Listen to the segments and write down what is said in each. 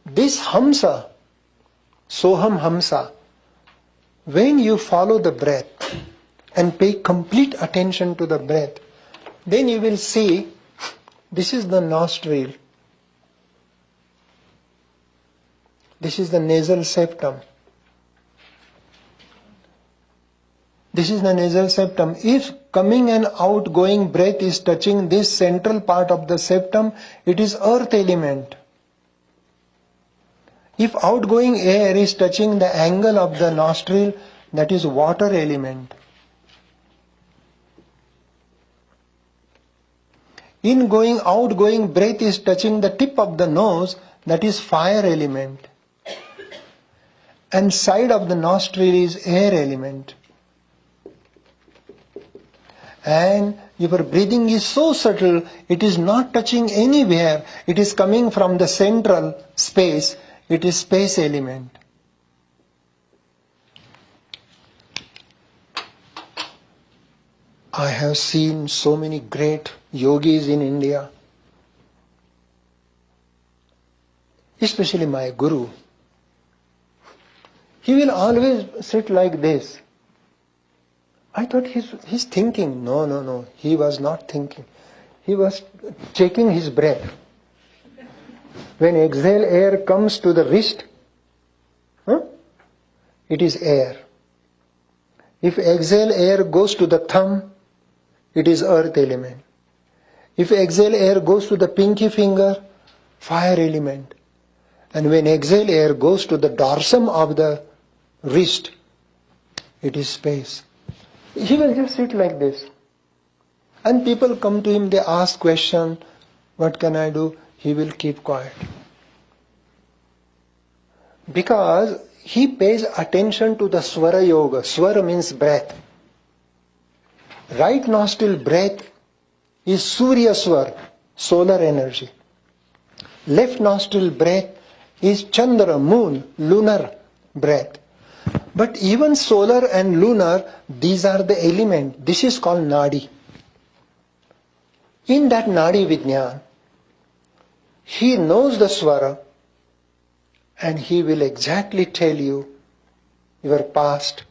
This Hamsa, Soham Hamsa, when you follow the breath and pay complete attention to the breath, then you will see this is the nostril, this is the nasal septum. This is the nasal septum. If coming and outgoing breath is touching this central part of the septum, it is earth element. If outgoing air is touching the angle of the nostril, that is water element. Outgoing breath is touching the tip of the nose, that is fire element. And side of the nostril is air element. And your breathing is so subtle, it is not touching anywhere. It is coming from the central space. It is space element. I have seen so many great yogis in India, especially my guru. He will always sit like this. I thought he's thinking. No. He was not thinking. He was checking his breath. When exhale air comes to the wrist, it is air. If exhale air goes to the thumb, it is earth element. If exhale air goes to the pinky finger, fire element. And when exhale air goes to the dorsum of the wrist, it is space. He will just sit like this. And people come to him, they ask question, what can I do? He will keep quiet. Because he pays attention to the Swara Yoga. Swara means breath. Right nostril breath is Surya Swar, solar energy. Left nostril breath is Chandra, moon, lunar breath. But even solar and lunar, these are the element. This is called Nadi. In that Nadi Vijnana, he knows the Swara and he will exactly tell you your past,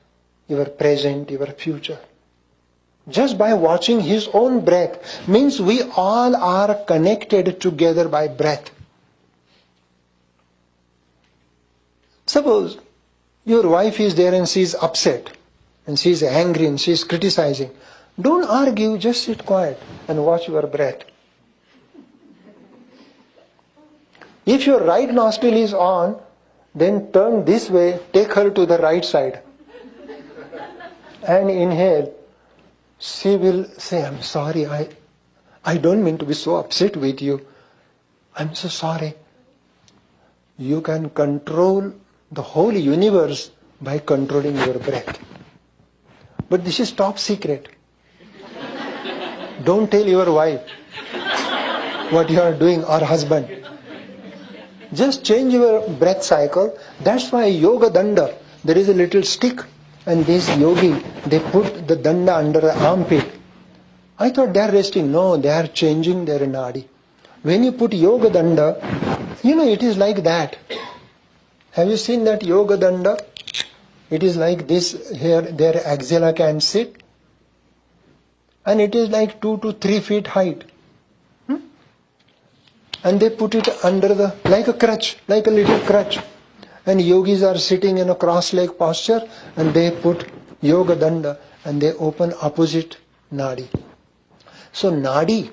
your present, your future. Just by watching his own breath means we all are connected together by breath. Suppose your wife is there and she is upset and she is angry and she is criticizing. Don't argue, just sit quiet and watch your breath. If your right nostril is on, then turn this way, take her to the right side and inhale. She will say, I'm sorry, I don't mean to be so upset with you. I'm so sorry. You can control the whole universe by controlling your breath. But this is top secret. Don't tell your wife what you are doing or husband. Just change your breath cycle. That's why Yoga Danda, there is a little stick and this yogi, they put the danda under the armpit. I thought they are resting. No, they are changing their nadi. When you put Yoga Danda, it is like that. Have you seen that Yoga Danda? It is like this here, their axilla can sit. And it is like 2 to 3 feet height. And they put it under like a crutch, like a little crutch. And yogis are sitting in a cross-leg posture and they put Yoga Danda and they open opposite nadi. So nadi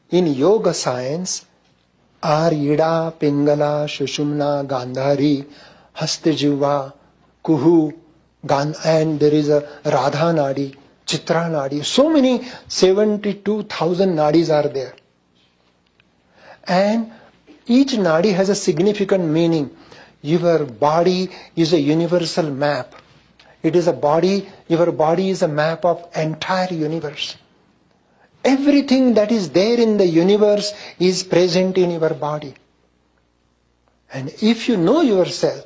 in yoga science are Ida, Pingala, Shushumna, Gandhari, Hastajiva, Kuhu, and there is a Radha Nadi, Chitra Nadi. So many 72,000 nadis are there. And each nadi has a significant meaning. Your body is a universal map. It is a body, your body is a map of entire universe. Everything that is there in the universe is present in your body. And if you know yourself,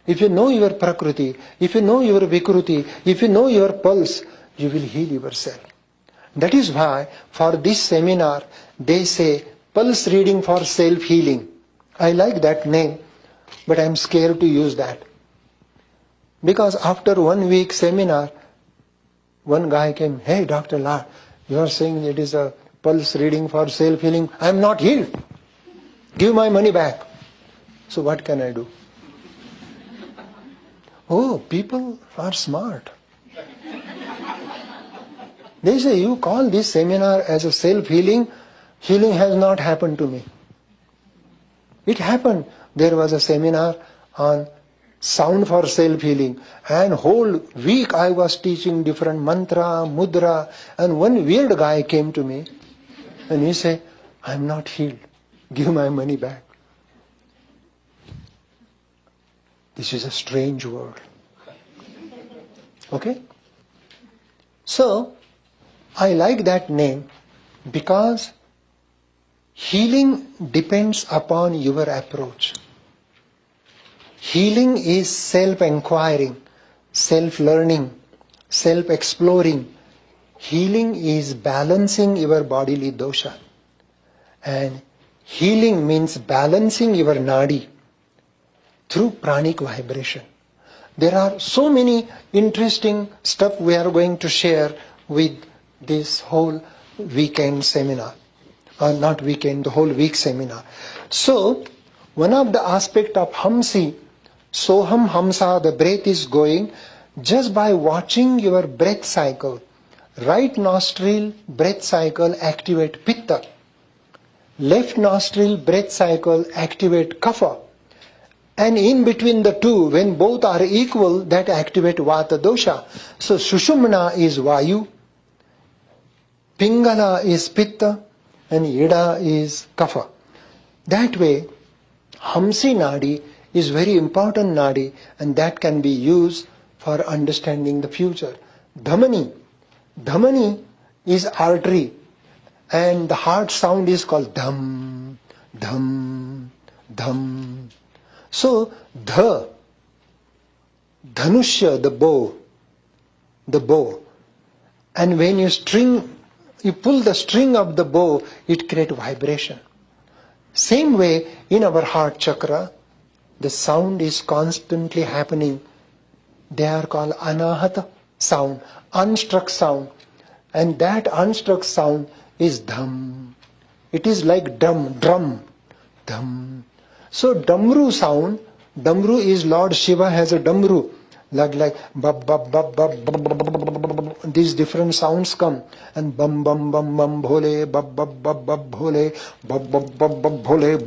if you know your prakriti, if you know your vikruti, if you know your pulse, you will heal yourself. That is why for this seminar they say pulse reading for self-healing. I like that name, but I am scared to use that. Because after 1 week seminar, one guy came, "Hey Dr. Lal, you are saying it is a pulse reading for self-healing. I am not healed. Give my money back." So what can I do? Oh, people are smart. They say, "You call this seminar as a self-healing. Healing has not happened to me." It happened. There was a seminar on sound for self-healing, and whole week I was teaching different mantra, mudra, and one weird guy came to me and he said, "I am not healed. Give my money back." This is a strange world. Okay? So, I like that name because healing depends upon your approach. Healing is self-enquiring, self-learning, self-exploring. Healing is balancing your bodily dosha. And healing means balancing your nadi through pranic vibration. There are so many interesting stuff we are going to share with this whole weekend seminar. Or not weekend, the whole week seminar. So, one of the aspects of Hamsi, Soham Hamsa, the breath is going, just by watching your breath cycle. Right nostril breath cycle activate Pitta. Left nostril breath cycle activate Kapha. And in between the two, when both are equal, that activate Vata dosha. So Sushumna is Vayu, Pingala is Pitta, and Ida is Kapha. That way, Hamsi Nadi is very important Nadi, and that can be used for understanding the future. Dhamani. Dhamani is artery, and the heart sound is called Dham, Dham, Dham. So, Dhanushya, the bow. And when you pull the string of the bow, it creates vibration. Same way, in our heart chakra, the sound is constantly happening. They are called anahata sound, unstruck sound. And that unstruck sound is dham. It is like drum, dham. So damru sound, damru is Lord Shiva has a damru. Like bab bab bab bab bab, these different sounds come, and bam bam bam bam bhole, bab bab bab bab bhole, bab bab bab bab bhole.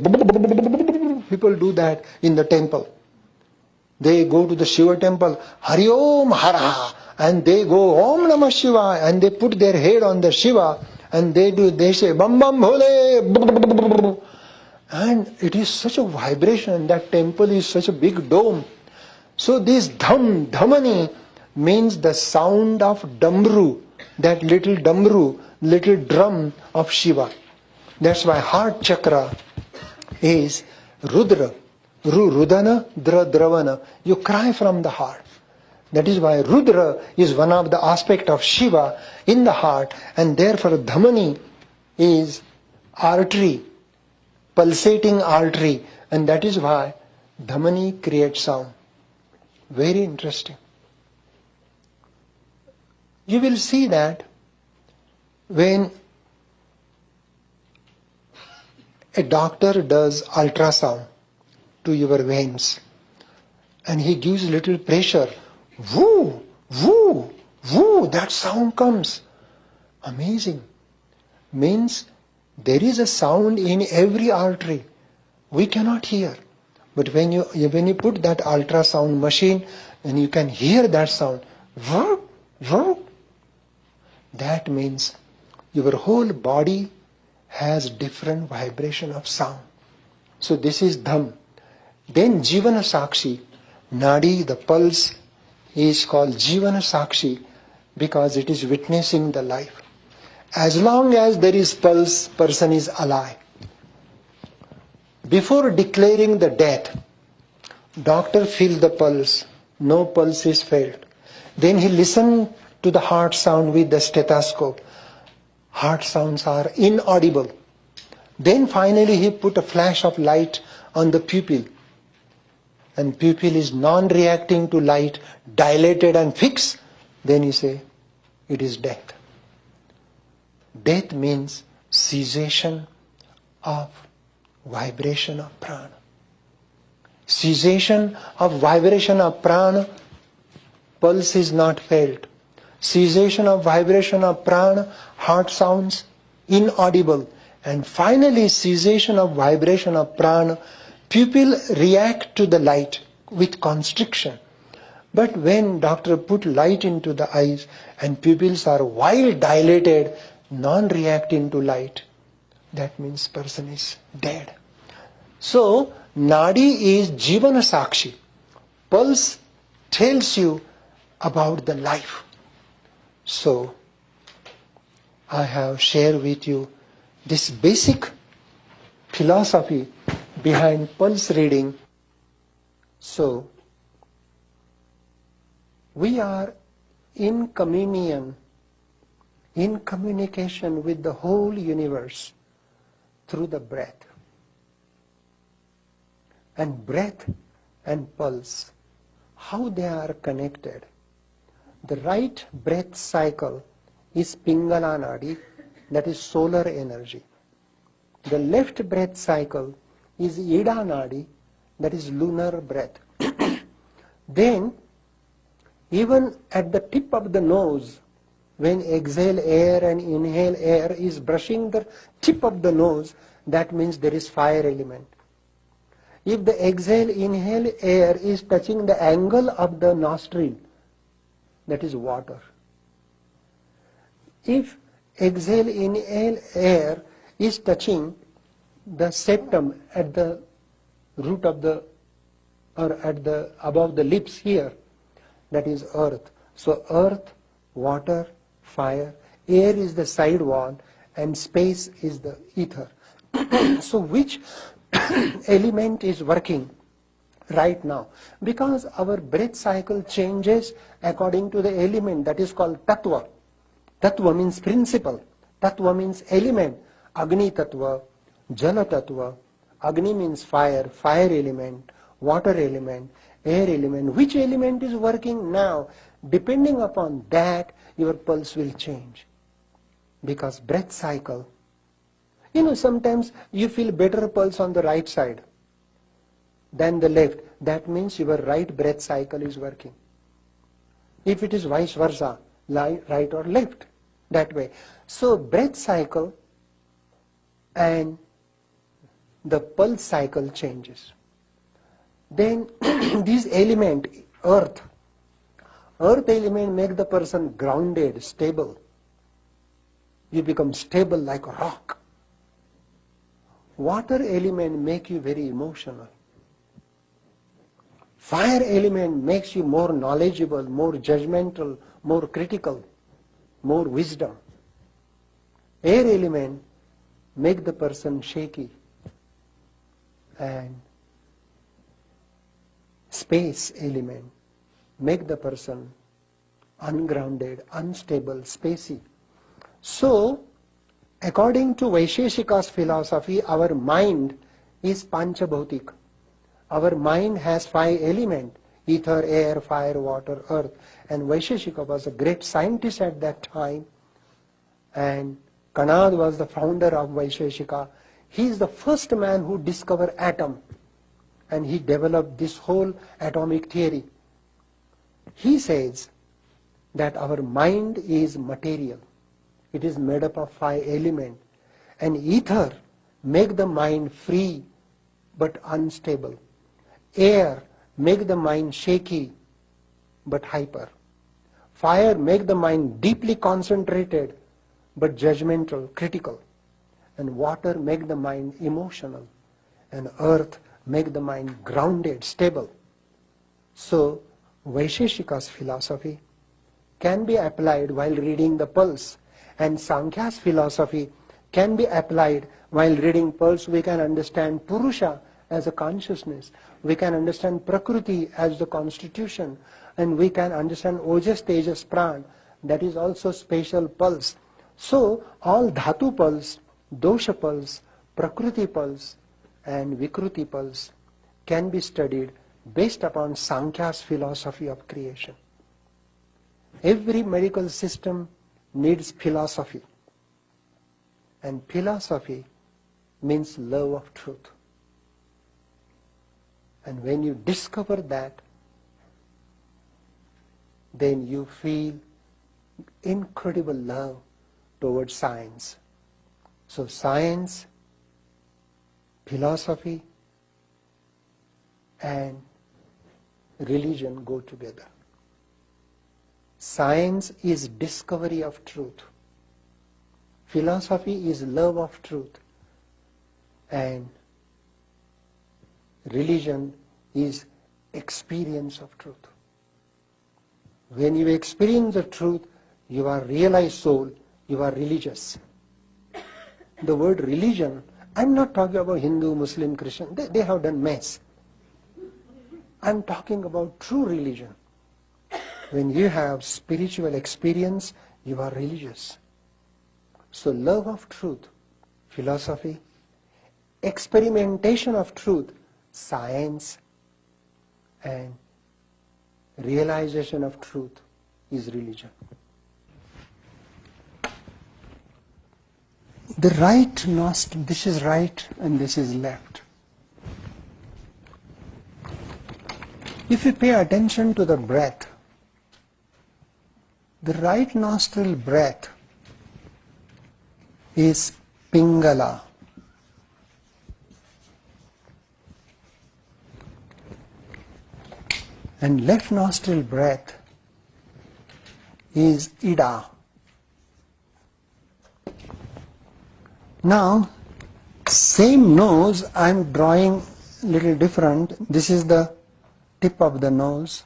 People do that in the temple. They go to the Shiva temple, Hari Om Hara, and they go Om Namah Shiva, and they put their head on the Shiva, and they say bam bam bhole. And it is such a vibration. That temple is such a big dome. So this dhamani means the sound of damru, that little damru, little drum of Shiva. That's why heart chakra is Rudra. Rudana, Dravana. You cry from the heart. That is why Rudra is one of the aspects of Shiva in the heart, and therefore dhamani is artery, pulsating artery, and that is why dhamani creates sound. Very interesting. You will see that when a doctor does ultrasound to your veins and he gives little pressure, woo, woo, woo, that sound comes. Amazing. Means there is a sound in every artery. We cannot hear. But when you put that ultrasound machine and you can hear that sound, that means your whole body has different vibration of sound. So this is dham. Then Jivana Sakshi, Nadi, the pulse, is called Jivana Sakshi because it is witnessing the life. As long as there is pulse, person is alive. Before declaring the death, doctor feels the pulse, no pulse is felt. Then he listens to the heart sound with the stethoscope. Heart sounds are inaudible. Then finally he put a flash of light on the pupil. And pupil is non-reacting to light, dilated and fixed. Then he say, it is death. Death means cessation of vibration of prana. Cessation of vibration of prana, pulse is not felt. Cessation of vibration of prana, heart sounds inaudible. And finally cessation of vibration of prana, pupil react to the light with constriction. But when doctor put light into the eyes and pupils are while dilated, non-reacting to light, that means person is dead. So, Nadi is Jivana Sakshi. Pulse tells you about the life. So, I have shared with you this basic philosophy behind pulse reading. So, we are in communion, in communication with the whole universe through the breath. And breath and pulse, how they are connected. The right breath cycle is Pingala Nadi, that is solar energy. The left breath cycle is Ida Nadi, that is lunar breath. Then, even at the tip of the nose, when exhale air and inhale air is brushing the tip of the nose, that means there is fire element. If the exhale inhale air is touching the angle of the nostril, that is water. If exhale inhale air is touching the septum at the root of the, or at the above the lips here, that is earth. So earth, water, fire, air is the side wall and space is the ether. So which element is working right now? Because our breath cycle changes according to the element, that is called tattva. Tattva means principle. Tattva means element. Agni tattva, jala tattva. Agni means fire, fire element, water element, air element. Which element is working now? Depending upon that, your pulse will change. Because breath cycle, sometimes you feel better pulse on the right side than the left. That means your right breath cycle is working. If it is vice versa, right or left, that way. So breath cycle and the pulse cycle changes. Then this element, earth element make the person grounded, stable. You become stable like a rock. Water element make you very emotional. Fire element makes you more knowledgeable, more judgmental, more critical, more wisdom. Air element make the person shaky. And space element make the person ungrounded, unstable, spacey. So, according to Vaisheshika's philosophy, our mind is Panchabhautik. Our mind has 5 elements, ether, air, fire, water, earth. And Vaisheshika was a great scientist at that time. And Kanad was the founder of Vaisheshika. He is the first man who discovered atom. And he developed this whole atomic theory. He says that our mind is material. It is made up of 5 elements. And ether make the mind free but unstable. Air make the mind shaky but hyper. Fire make the mind deeply concentrated but judgmental, critical. and water make the mind emotional, and earth make the mind grounded, stable. So Vaisheshika's philosophy can be applied while reading the Pulse, and Sankhya's philosophy can be applied while reading Pulse. We can understand Purusha as a consciousness, we can understand Prakriti as the constitution, and we can understand Ojas, Tejas, Pran, that is also spatial pulse. So all Dhatu pulse, Dosha pulse, Prakriti pulse and Vikruti pulse can be studied based upon Sankhya's philosophy of creation. Every medical system needs philosophy, and philosophy means love of truth. And when you discover that, then you feel incredible love towards science. So science, philosophy and religion go together. Science is discovery of truth. Philosophy is love of truth. And religion is experience of truth. When you experience the truth, you are realized soul, you are religious. The word religion, I'm not talking about Hindu, Muslim, Christian, they have done mess. I'm talking about true religion. When you have spiritual experience, you are religious. So love of truth, philosophy, experimentation of truth, science, and realization of truth is religion. The right nostril, this is right and this is left. If you pay attention to the breath, the right nostril breath is Pingala. And left nostril breath is Ida. Now, same nose I am drawing a little different. This is the tip of the nose.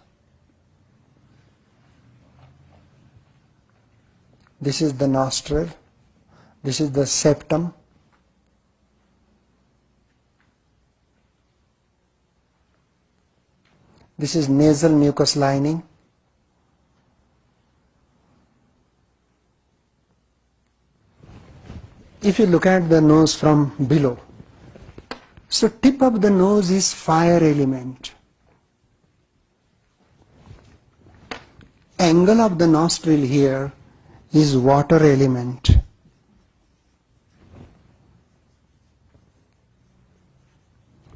This is the nostril. This is the septum. This is nasal mucous lining. If you look at the nose from below, so tip of the nose is fire element. Angle of the nostril here is water element.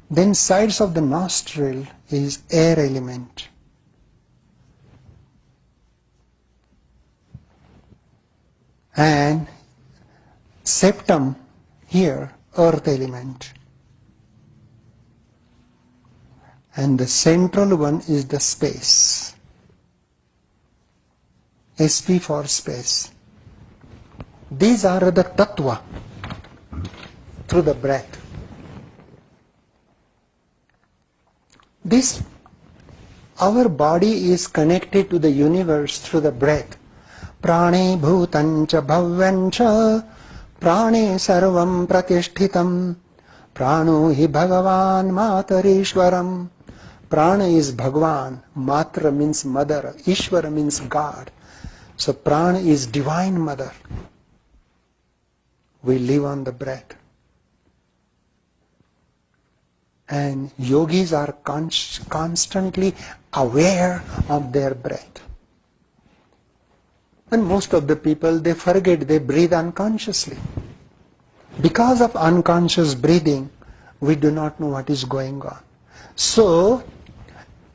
Then sides of the nostril is air element. And septum here, earth element. And the central one is the space. SP for space. These are the tattva through the breath. This, our body is connected to the universe through the breath. Prane bhutancha bhavyancha prane sarvam pratishthitam prano hi bhagavan matarishwaram. Prana is Bhagavan, Matra means mother, Ishvara means God. So Prana is divine mother. We live on the breath. And yogis are constantly aware of their breath. And most of the people, they forget, they breathe unconsciously. Because of unconscious breathing, we do not know what is going on. So,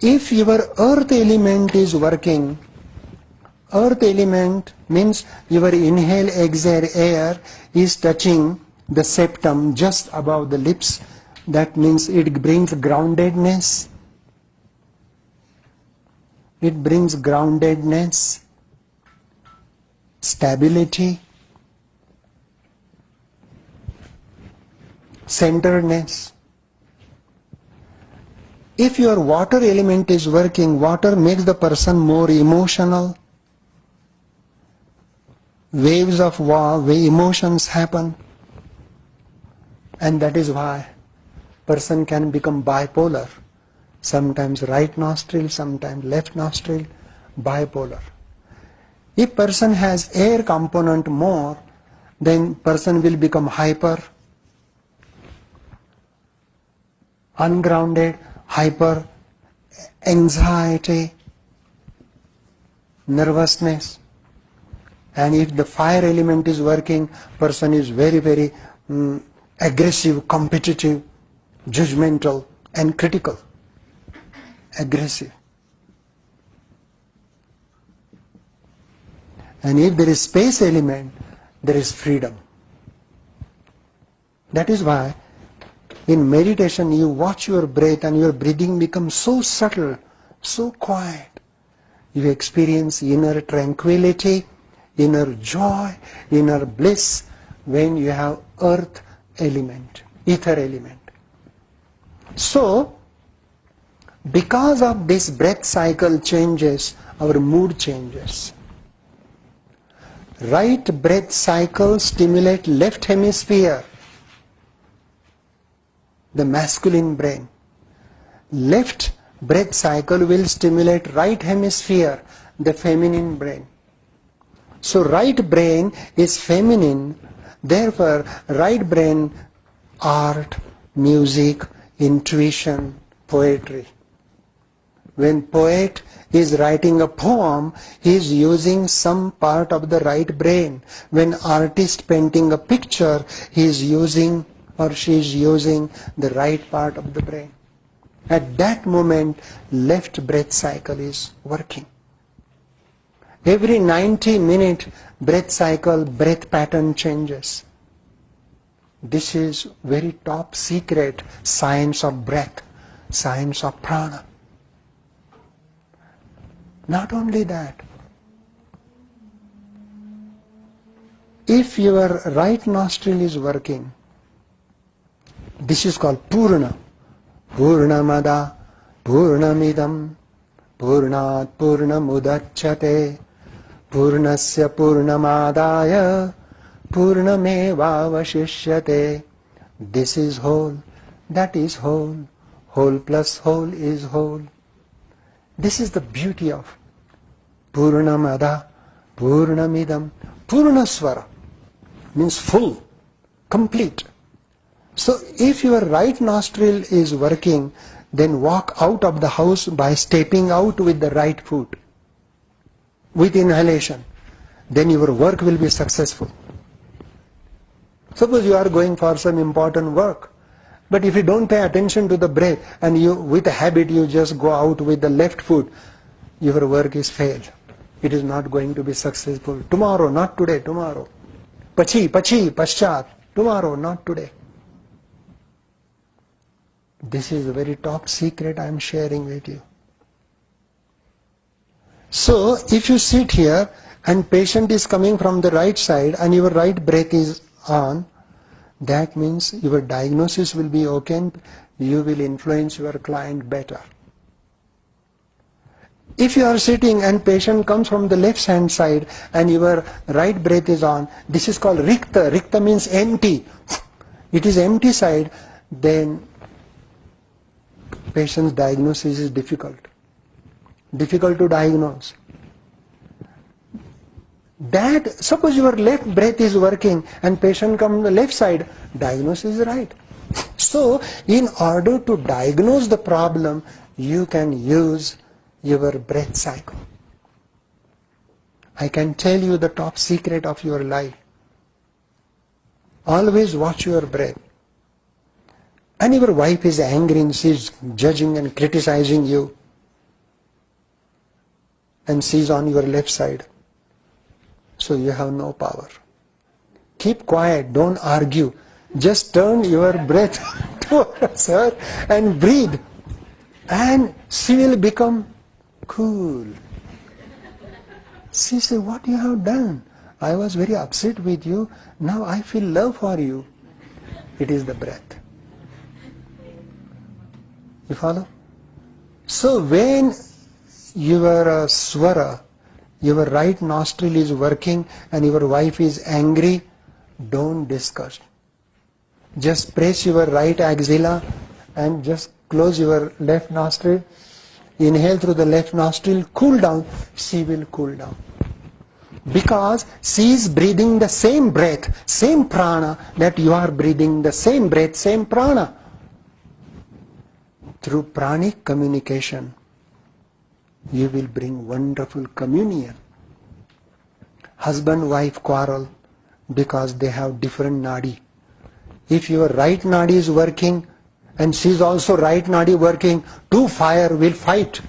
if your earth element is working, earth element means your inhale, exhale air is touching the septum just above the lips. That means it brings groundedness. It brings groundedness, stability. centeredness. If your water element is working, water makes the person more emotional. Waves of emotions happen. And that is why person can become bipolar. Sometimes right nostril, sometimes left nostril, bipolar. If person has air component more, then person will become hyper, ungrounded, hyper, anxiety, nervousness. And if the fire element is working, person is very, very aggressive, competitive, judgmental and critical. Aggressive. And if there is space element, there is freedom. That is why in meditation you watch your breath and your breathing becomes so subtle, so quiet. You experience inner tranquility, inner joy, inner bliss when you have earth element, ether element. So, because of this breath cycle changes, our mood changes. Right breath cycle stimulates left hemisphere, the masculine brain. Left breath cycle will stimulate right hemisphere, the feminine brain. So right brain is feminine, therefore right brain, art, music, intuition, poetry. When poet is writing a poem, he is using some part of the right brain. When artist painting a picture, he is using or she is using the right part of the brain. At that moment, left breath cycle is working. Every 90-minute breath cycle, breath pattern changes. This is very top secret science of breath, science of prana. Not only that, if your right nostril is working, this is called Purna. Purnamada, Purnamidam, Purnat Purnamudachyate, Purnasya Purnamadaya, Purnamevavashishyate. This is whole, that is whole, whole plus whole is whole. This is the beauty of Purnamada, Purnamidam. Purnaswara means full, complete. So if your right nostril is working, then walk out of the house by stepping out with the right foot, with inhalation. Then your work will be successful. Suppose you are going for some important work, but if you don't pay attention to the breath and you, with a habit, you just go out with the left foot, your work is failed. It is not going to be successful. Tomorrow, not today, tomorrow. Paschat, tomorrow, not today. This is a very top secret I am sharing with you. So, if you sit here and patient is coming from the right side and your right breath is on, that means your diagnosis will be okay and you will influence your client better. If you are sitting and patient comes from the left hand side and your right breath is on, this is called Rikta. Rikta means empty. It is empty side, then patient's diagnosis is difficult. Difficult to diagnose. That, suppose your left breath is working and patient comes from the left side, diagnosis is right. So, in order to diagnose the problem, you can use your breath cycle. I can tell you the top secret of your life. Always watch your breath. And your wife is angry and she is judging and criticizing you. And she is on your left side. So you have no power. Keep quiet, don't argue. Just turn your breath towards her and breathe. And she will become cool. She said, what you have done? I was very upset with you. Now I feel love for you. It is the breath. You follow? So when your swara, your right nostril is working and your wife is angry, don't discuss. Just press your right axilla and just close your left nostril. Inhale through the left nostril, cool down. She will cool down. Because she is breathing the same breath, same prana that you are breathing, the same breath, same prana. Through pranic communication, you will bring wonderful communion. Husband-wife quarrel because they have different nadi. If your right nadi is working and she is also right nadi working, two fire will fight.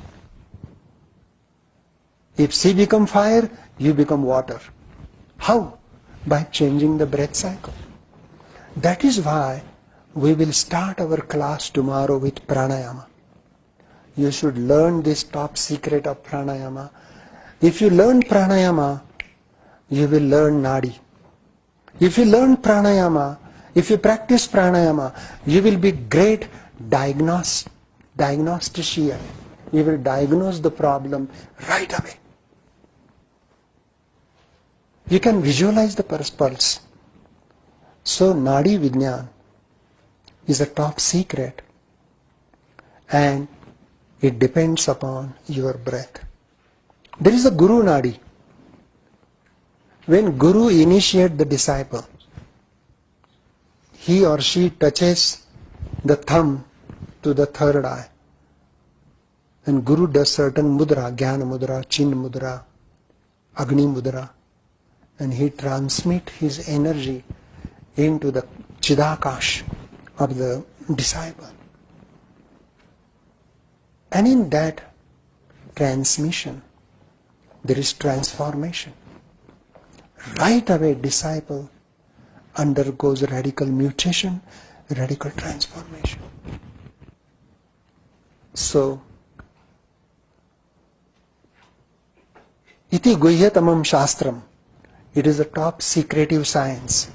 If she become fire, you become water. How? By changing the breath cycle. That is why we will start our class tomorrow with pranayama. You should learn this top secret of pranayama. If you learn pranayama, you will learn nadi. If you learn pranayama, if you practice pranayama, you will be great diagnostician. You will diagnose the problem right away. You can visualize the pulse. So Nadi Vijnana is a top secret, and it depends upon your breath. There is a Guru Nadi. When Guru initiates the disciple, he or she touches the thumb to the third eye, and Guru does certain mudra, Jnana mudra, Chin mudra, Agni mudra, and he transmits his energy into the Chidakash of the disciple. And in that transmission, there is transformation. Right away, disciple undergoes radical mutation, radical transformation. So, iti guhyatamam shastram. It is a top secretive science.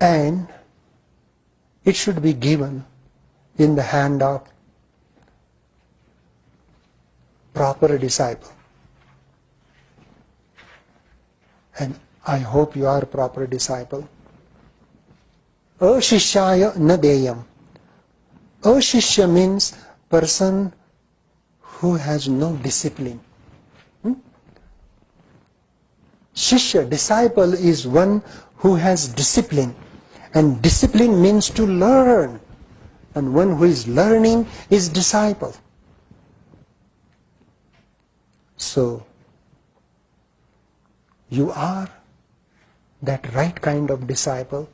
And it should be given in the hand of proper disciple. And I hope you are a proper disciple. Ashishya na deyam. Ashishya means person who has no discipline. Shishya, disciple, is one who has discipline. And discipline means to learn. And one who is learning is disciple. So, you are that right kind of disciple.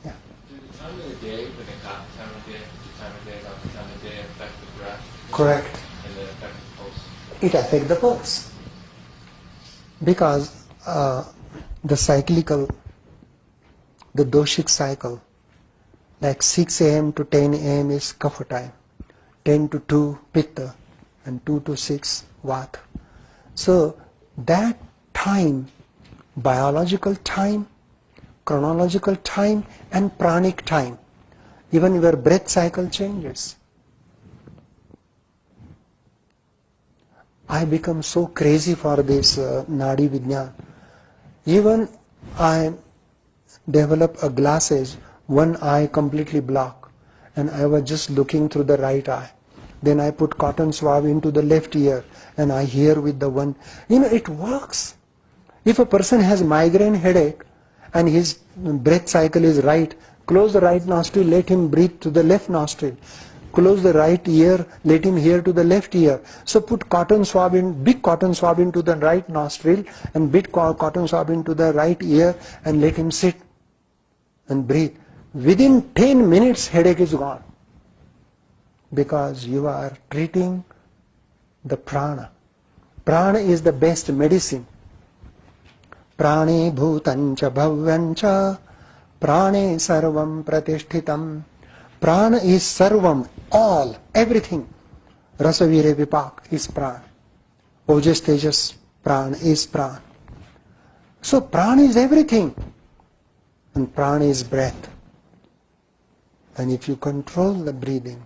Yeah. Do the time of the day, like a half time of day, the time of day, half the time of day affect the breath? Correct. And then affect the pulse? It affects the pulse. Because the cyclical, the doshic cycle, like 6 a.m. to 10 a.m. is kapha time, 10 to 2 pitta, and 2 to 6 vata. So that time, biological time, chronological time, and pranic time, even your breath cycle changes. I become so crazy for this Nadi Vijnana. Even I develop a glasses, one eye completely blocked, and I was just looking through the right eye. Then I put cotton swab into the left ear, and I hear with the one. It works. If a person has migraine headache, and his breath cycle is right, close the right nostril, let him breathe to the left nostril. Close the right ear, let him hear to the left ear. So put cotton swab in, big cotton swab into the right nostril, and big cotton swab into the right ear, and let him sit and breathe. Within 10 minutes, headache is gone. Because you are treating the prana. Prana is the best medicine. Prane bhutancha bhavyancha, prane sarvam pratishthitam. Prana is sarvam, all, everything. Rasavire vipak is prana. Ojas tejas prana is prana. So prana is everything. And prana is breath. And if you control the breathing,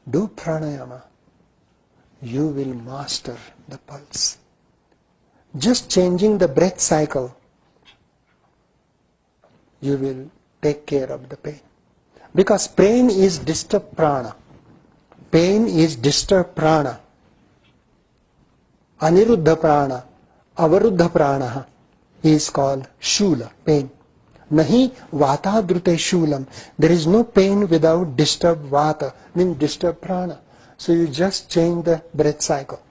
do pranayama, you will master the pulse. Just changing the breath cycle, you will take care of the pain. Because pain is disturbed prana. Pain is disturbed prana. Aniruddha prana, avaruddha prana is called shula, pain. Nahi vata drute shulam. There is no pain without disturbed vata, means disturbed prana. So you just change the breath cycle.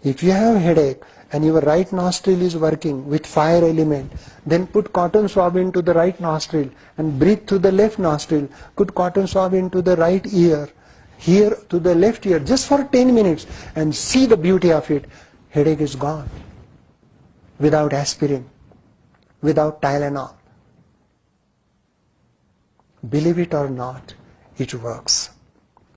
If you have headache and your right nostril is working with fire element, then put cotton swab into the right nostril and breathe through the left nostril. Put cotton swab into the right ear, here to the left ear, just for 10 minutes, and see the beauty of it. Headache is gone. Without aspirin, without Tylenol. Believe it or not, it works.